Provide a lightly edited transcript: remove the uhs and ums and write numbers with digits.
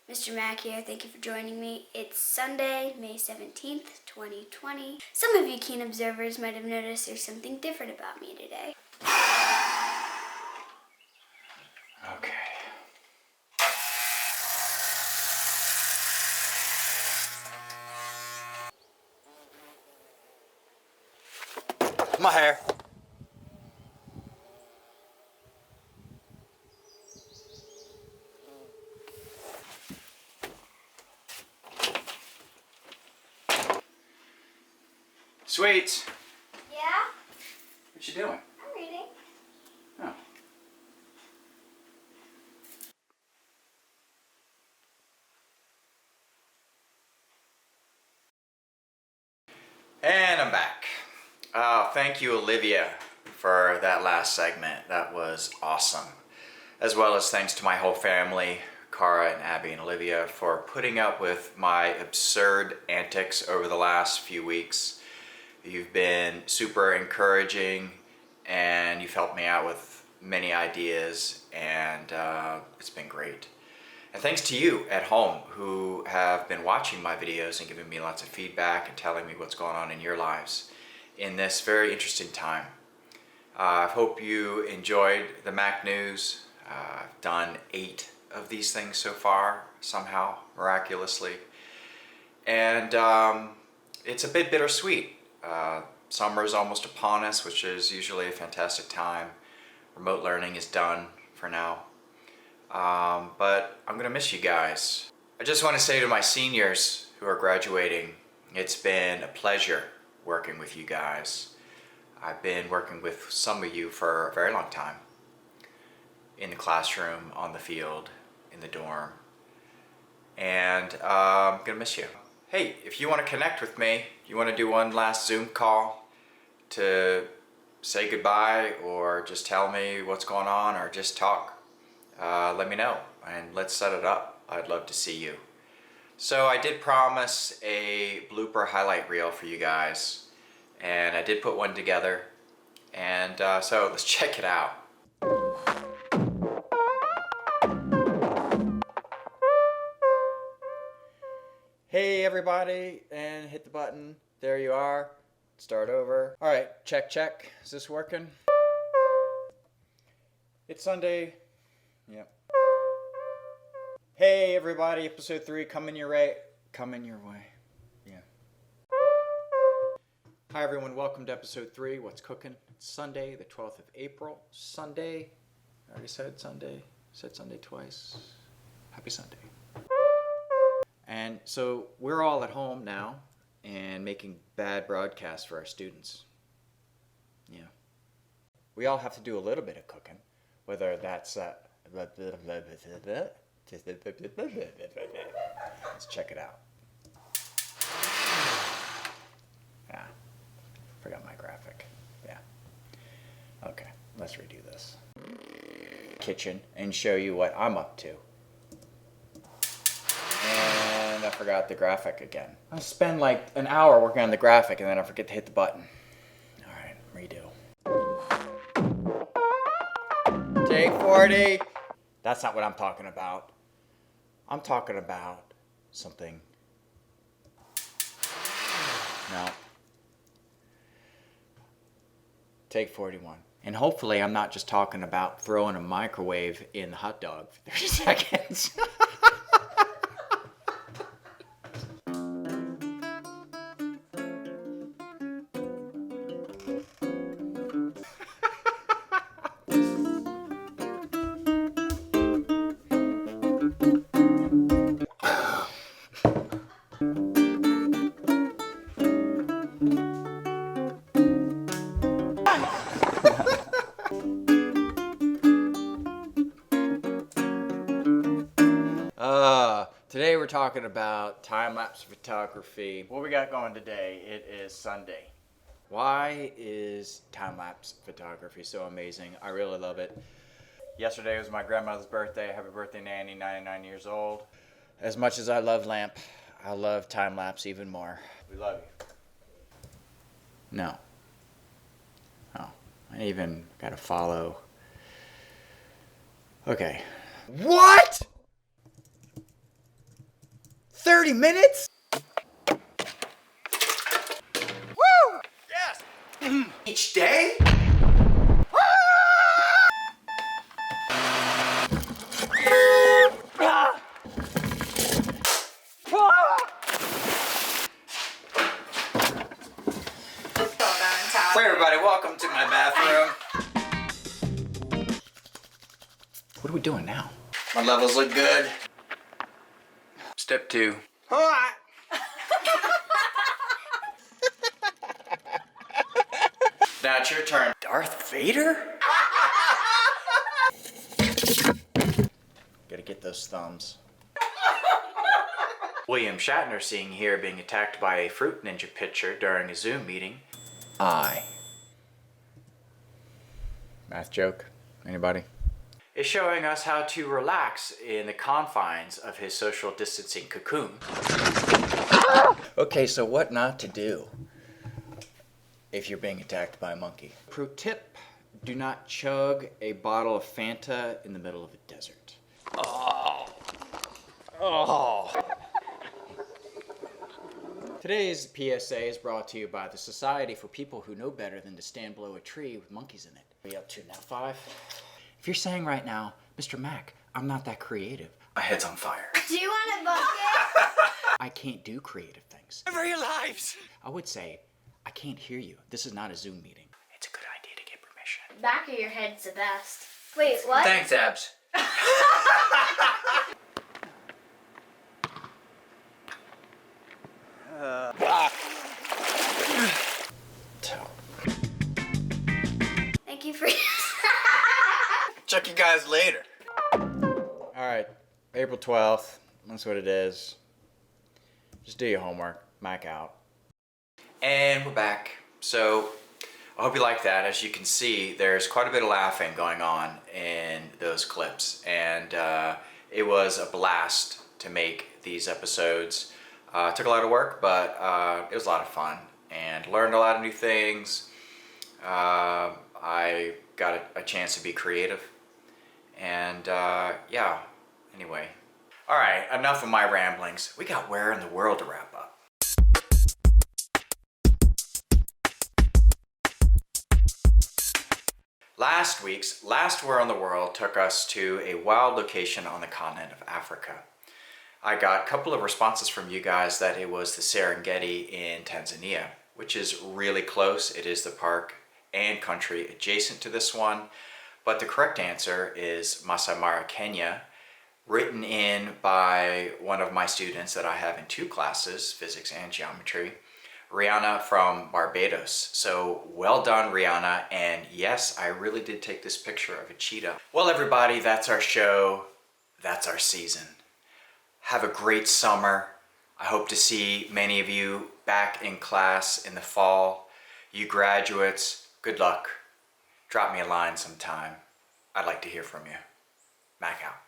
Mr. Mack here. Thank you for joining me. It's Sunday, May 17th, 2020. Some of you keen observers might have noticed there's something different about me today. Okay. My hair. Sweets. Yeah? What you doing? I'm reading. Oh. And I'm back. Thank you, Olivia, for that last segment. That was awesome. As well as thanks to my whole family, Cara and Abby and Olivia, for putting up with my absurd antics over the last few weeks. You've been super encouraging and you've helped me out with many ideas, and it's been great. And thanks to you at home who have been watching my videos and giving me lots of feedback and telling me what's going on in your lives in this very interesting time. I hope you enjoyed the MacNews. I've done 8 of these things so far, somehow, miraculously. And it's a bit bittersweet. Summer is almost upon us, which is usually a fantastic time. Remote learning is done for now. But I'm gonna miss you guys. I just want to say to my seniors who are graduating, it's been a pleasure working with you guys. I've been working with some of you for a very long time. In the classroom, on the field, in the dorm. And I'm gonna miss you. Hey, if you want to connect with me, you want to do one last Zoom call to say goodbye or just tell me what's going on or just talk, let me know and let's set it up. I'd love to see you. So I did promise a blooper highlight reel for you guys, and I did put one together, and so let's check it out. Hey everybody, and hit the button. There you are. Start over. All right, check, check. Is this working? It's Sunday. Yep. Hey everybody, episode 3 coming your way. Coming your way. Yeah. Hi everyone, welcome to episode 3. What's cooking? It's Sunday, the 12th of April. Sunday. I already said Sunday. Said Sunday twice. Happy Sunday. And so we're all at home now and making bad broadcasts for our students. Yeah. We all have to do a little bit of cooking, whether that's let's check it out. Yeah. Forgot my graphic. Yeah. Okay, let's redo this. Kitchen and show you what I'm up to. And I forgot the graphic again. I spend like an hour working on the graphic and then I forget to hit the button. All right, redo. Take 40. That's not what I'm talking about. I'm talking about something. No. Take 41. And hopefully I'm not just talking about throwing a microwave in the hot dog for 30 seconds. Today we're talking about time-lapse photography. What we got going today? It is Sunday. Why is time-lapse photography so amazing? I really love it. Yesterday was my grandmother's birthday. Happy birthday, Nanny, 99 years old. As much as I love lamp, I love time-lapse even more. We love you. No. Oh, I even gotta follow. Okay. What? 30 minutes? Woo! Yes! Each day? Hey everybody, welcome to my bathroom. What are we doing now? My levels look good. Step 2. Now it's your turn. Darth Vader? Gotta get those thumbs. William Shatner seen here being attacked by a fruit ninja pitcher during a Zoom meeting. Math joke? Anybody? Is showing us how to relax in the confines of his social distancing cocoon. Okay, so what not to do if you're being attacked by a monkey? Pro tip, do not chug a bottle of Fanta in the middle of a desert. Today's PSA is brought to you by the Society for People Who Know Better Than to Stand Below a Tree with Monkeys in It. What are you up to now, 5? If you're saying right now, Mr. Mac, I'm not that creative, my head's on fire. Do you want a bucket? I can't do creative things. For your lives! I would say, I can't hear you. This is not a Zoom meeting. It's a good idea to get permission. Back of your head's the best. Wait, what? Thanks, Abs. Thank you for. Check you guys later. Alright, April 12th. That's what it is. Just do your homework. Mac out. And we're back. So, I hope you like that. As you can see, there's quite a bit of laughing going on in those clips. And it was a blast to make these episodes. It took a lot of work, but it was a lot of fun. And learned a lot of new things. I got a chance to be creative. And yeah, anyway. All right, enough of my ramblings. We got Where in the World to wrap up. Last week's Last Where in the World took us to a wild location on the continent of Africa. I got a couple of responses from you guys that it was the Serengeti in Tanzania, which is really close. It is the park and country adjacent to this one. But the correct answer is Masai Mara, Kenya, written in by one of my students that I have in 2 classes, physics and geometry, Rihanna from Barbados. So well done, Rihanna. And yes, I really did take this picture of a cheetah. Well, everybody, that's our show. That's our season. Have a great summer. I hope to see many of you back in class in the fall. You graduates, good luck. Drop me a line sometime. I'd like to hear from you. Mac out.